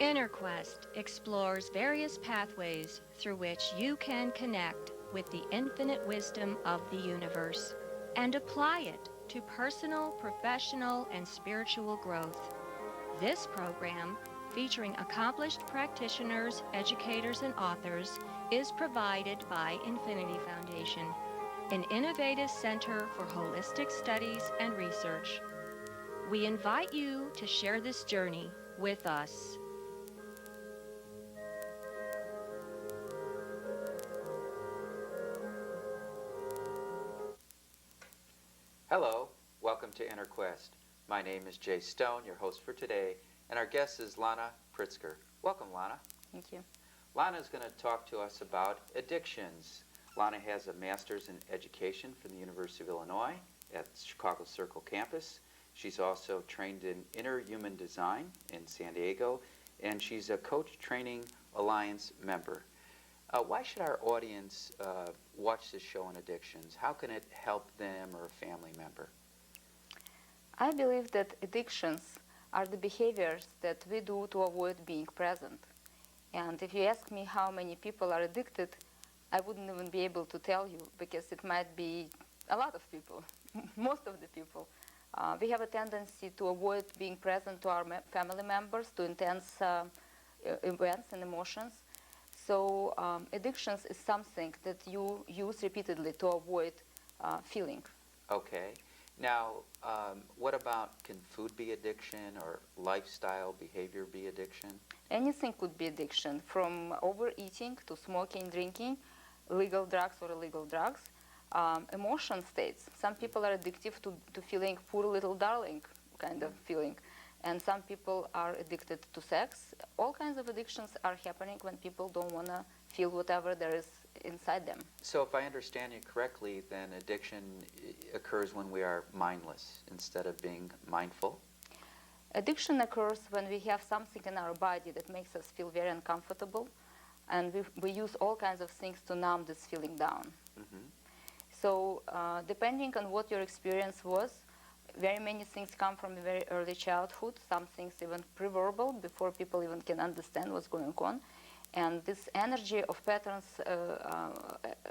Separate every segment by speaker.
Speaker 1: InnerQuest explores various pathways through which you can connect with the infinite wisdom of the universe and apply it to personal, professional, and spiritual growth. This program, featuring accomplished practitioners, educators, and authors, is provided by Infinity Foundation, an innovative center for holistic studies and research. We invite you to share this journey with us.
Speaker 2: Hello, welcome to InnerQuest. My name is Jay Stone, your host for today, and our guest is Lana Pritzker. Welcome, Lana.
Speaker 3: Thank you.
Speaker 2: Lana is going to talk to us about addictions. Lana has a master's in education from the University of Illinois at Chicago Circle campus. She's also trained in inner human design in San Diego, and she's a Coach Training Alliance member. Why should our audience watch this show on addictions? How can it help them or a family member?
Speaker 3: I believe that addictions are the behaviors that we do to avoid being present. And if you ask me how many people are addicted, I wouldn't even be able to tell you, because it might be a lot of people, most of the people. We have a tendency to avoid being present to our family members, to intense events and emotions. So addictions is something that you use repeatedly to avoid feeling.
Speaker 2: Okay. Now, what about, can food be addiction or lifestyle behavior be addiction?
Speaker 3: Anything could be addiction, from overeating to smoking, drinking, legal drugs or illegal drugs. Emotion states. Some people are addicted to feeling poor little darling kind of feeling. And some people are addicted to sex. All kinds of addictions are happening when people don't want to feel whatever there is inside them.
Speaker 2: So if I understand you correctly, then addiction occurs when we are mindless instead of being mindful?
Speaker 3: Addiction occurs when we have something in our body that makes us feel very uncomfortable, and we use all kinds of things to numb this feeling down.
Speaker 2: Mm-hmm.
Speaker 3: So depending on what your experience was, very many things come from a very early childhood, some things even pre-verbal, before people even can understand what's going on. And this energy of patterns,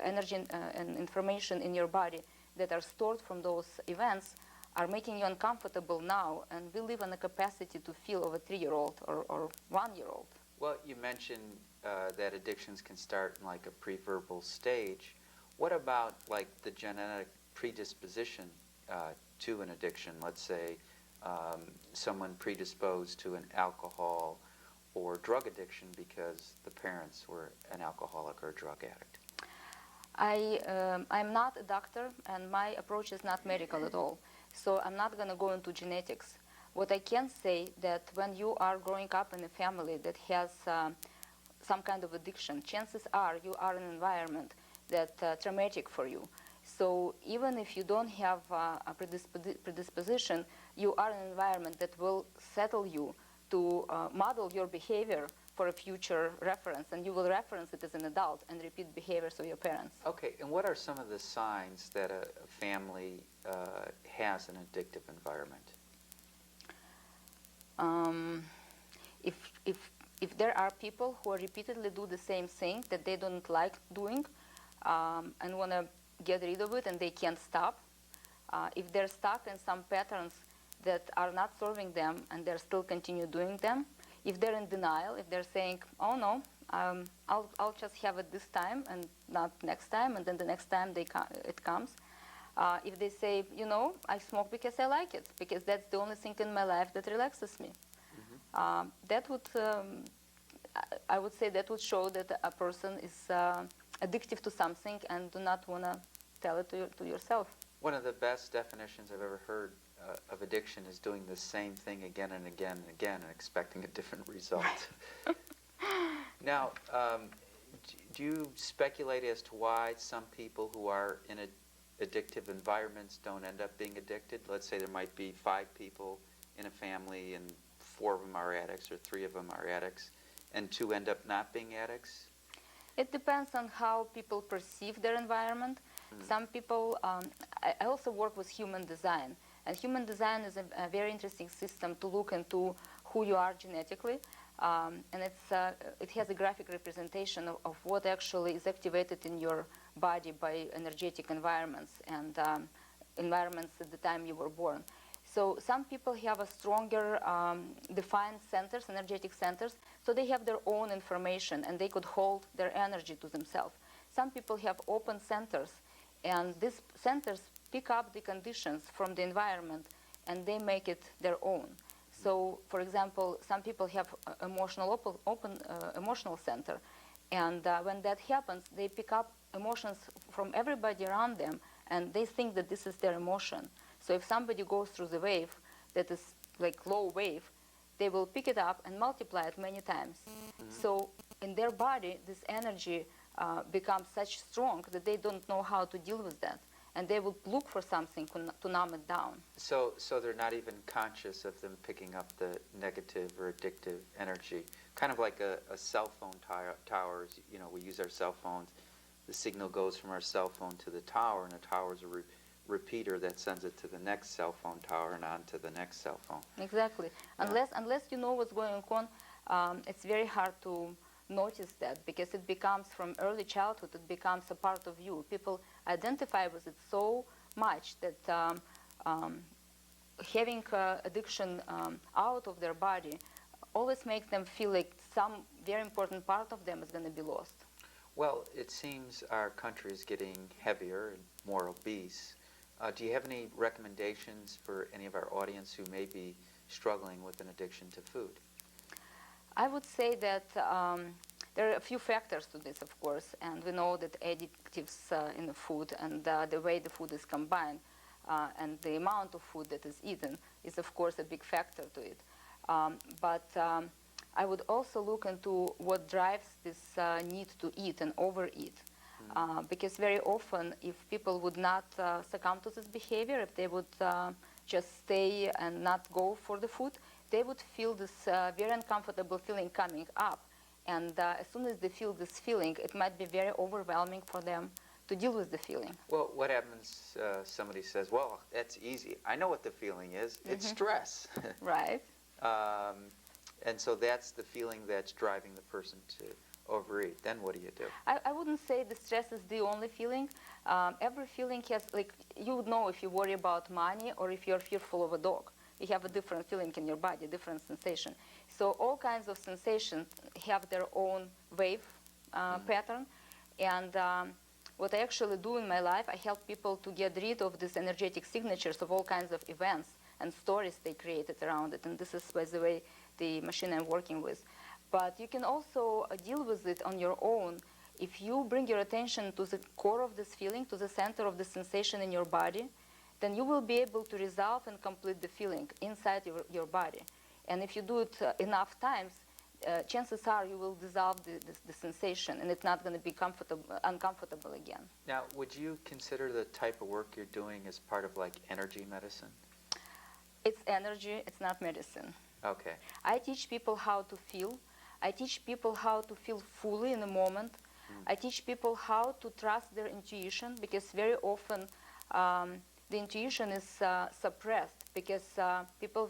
Speaker 3: energy and information in your body that are stored from those events are making you uncomfortable now, and we live in a capacity to feel of a 3-year-old or 1-year-old.
Speaker 2: Well, you mentioned that addictions can start in like a pre-verbal stage. What about like the genetic predisposition to an addiction? Let's say someone predisposed to an alcohol or drug addiction because the parents were an alcoholic or a drug addict.
Speaker 3: I'm not a doctor, and my approach is not medical at all. So I'm not going to go into genetics. What I can say that when you are growing up in a family that has some kind of addiction, chances are you are in an environment that's traumatic for you. So even if you don't have a predisposition, you are in an environment that will settle you to model your behavior for a future reference, and you will reference it as an adult and repeat behaviors of your parents.
Speaker 2: Okay, and what are some of the signs that a family has an addictive environment?
Speaker 3: If there are people who repeatedly do the same thing that they don't like doing and want to get rid of it and they can't stop, if they're stuck in some patterns that are not serving them and they're still continue doing them, if they're in denial, if they're saying, oh no, I'll just have it this time and not next time, and then the next time it comes. If they say, you know, I smoke because I like it, because that's the only thing in my life that relaxes me. Mm-hmm. That would, I would say that would show that a person is addictive to something and do not want to tell it to yourself.
Speaker 2: One of the best definitions I've ever heard of addiction is doing the same thing again and again and again and expecting a different result. Now, do you speculate as to why some people who are in addictive environments don't end up being addicted? Let's say there might be 5 people in a family and 4 of them are addicts or 3 of them are addicts, and 2 end up not being addicts?
Speaker 3: It depends on how people perceive their environment. Mm-hmm. Some people, I also work with human design. And human design is a very interesting system to look into who you are genetically. And it has a graphic representation of what actually is activated in your body by energetic environments and environments at the time you were born. So some people have a stronger defined centers, energetic centers, so they have their own information and they could hold their energy to themselves. Some people have open centers, and these centers pick up the conditions from the environment and they make it their own. So, for example, some people have open emotional center, and when that happens, they pick up emotions from everybody around them, and they think that this is their emotion. So if somebody goes through the wave that is like low wave, they will pick it up and multiply it many times. So in their body, this energy becomes such strong that they don't know how to deal with that. And they will look for something to numb it down.
Speaker 2: So they're not even conscious of them picking up the negative or addictive energy. Kind of like a cell phone towers. You know, we use our cell phones. The signal goes from our cell phone to the tower, and the tower is a repeater that sends it to the next cell phone tower and on to the next cell phone.
Speaker 3: Exactly.
Speaker 2: Yeah.
Speaker 3: Unless you know what's going on, it's very hard to notice that, because it becomes, from early childhood, it becomes a part of you. People identify with it so much that having addiction out of their body always makes them feel like some very important part of them is going to be lost.
Speaker 2: Well, it seems our country is getting heavier and more obese. Do you have any recommendations for any of our audience who may be struggling with an addiction to food?
Speaker 3: I would say that there are a few factors to this, of course, and we know that additives in the food and the way the food is combined and the amount of food that is eaten is, of course, a big factor to it. But I would also look into what drives this need to eat and overeat. Because very often, if people would not succumb to this behavior, if they would just stay and not go for the food, they would feel this very uncomfortable feeling coming up. And as soon as they feel this feeling, it might be very overwhelming for them to deal with the feeling.
Speaker 2: Well, what happens, somebody says, well, that's easy. I know what the feeling is. It's stress.
Speaker 3: Right.
Speaker 2: And so that's the feeling that's driving the person to overeat. Then what do you do?
Speaker 3: I wouldn't say the stress is the only feeling. Every feeling has, like, you would know if you worry about money or if you're fearful of a dog. You have a different feeling in your body, different sensation. So all kinds of sensations have their own wave pattern. And what I actually do in my life, I help people to get rid of these energetic signatures of all kinds of events and stories they created around it. And this is, by the way, the machine I'm working with. But you can also deal with it on your own if you bring your attention to the core of this feeling, to the center of the sensation in your body. Then you will be able to resolve and complete the feeling inside your body. And if you do it enough times, chances are you will dissolve the sensation, and it's not going to be uncomfortable again.
Speaker 2: Now, would you consider the type of work you're doing as part of like energy medicine?
Speaker 3: It's energy, it's not medicine.
Speaker 2: Okay.
Speaker 3: I teach people how to feel. I teach people how to feel fully in the moment. I teach people how to trust their intuition, because very often the intuition is suppressed because people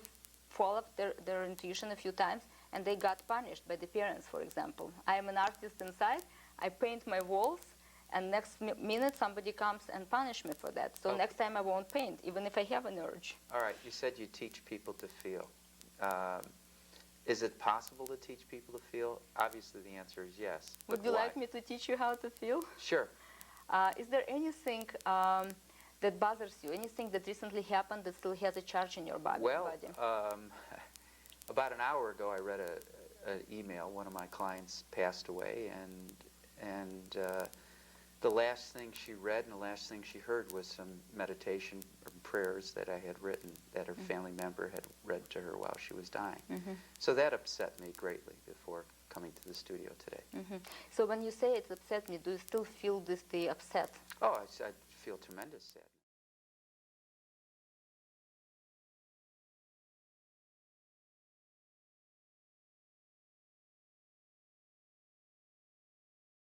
Speaker 3: followed their intuition a few times and they got punished by the parents, for example. I am an artist inside, I paint my walls, and next minute somebody comes and punish me for that. So next time I won't paint, even if I have an urge.
Speaker 2: All right, you said you teach people to feel. Is it possible to teach people to feel? Obviously the answer is yes.
Speaker 3: Would you like me to teach you how to feel?
Speaker 2: Sure.
Speaker 3: Is there anything that bothers you, anything that recently happened that still has a charge in your body?
Speaker 2: Well, about an hour ago I read an email. One of my clients passed away, and the last thing she read and the last thing she heard was some meditation or prayers that I had written that her family member had read to her while she was dying. So that upset me greatly before coming to the studio today.
Speaker 3: So when you say it upset me, do you still feel the upset?
Speaker 2: Oh, I feel tremendous sadness.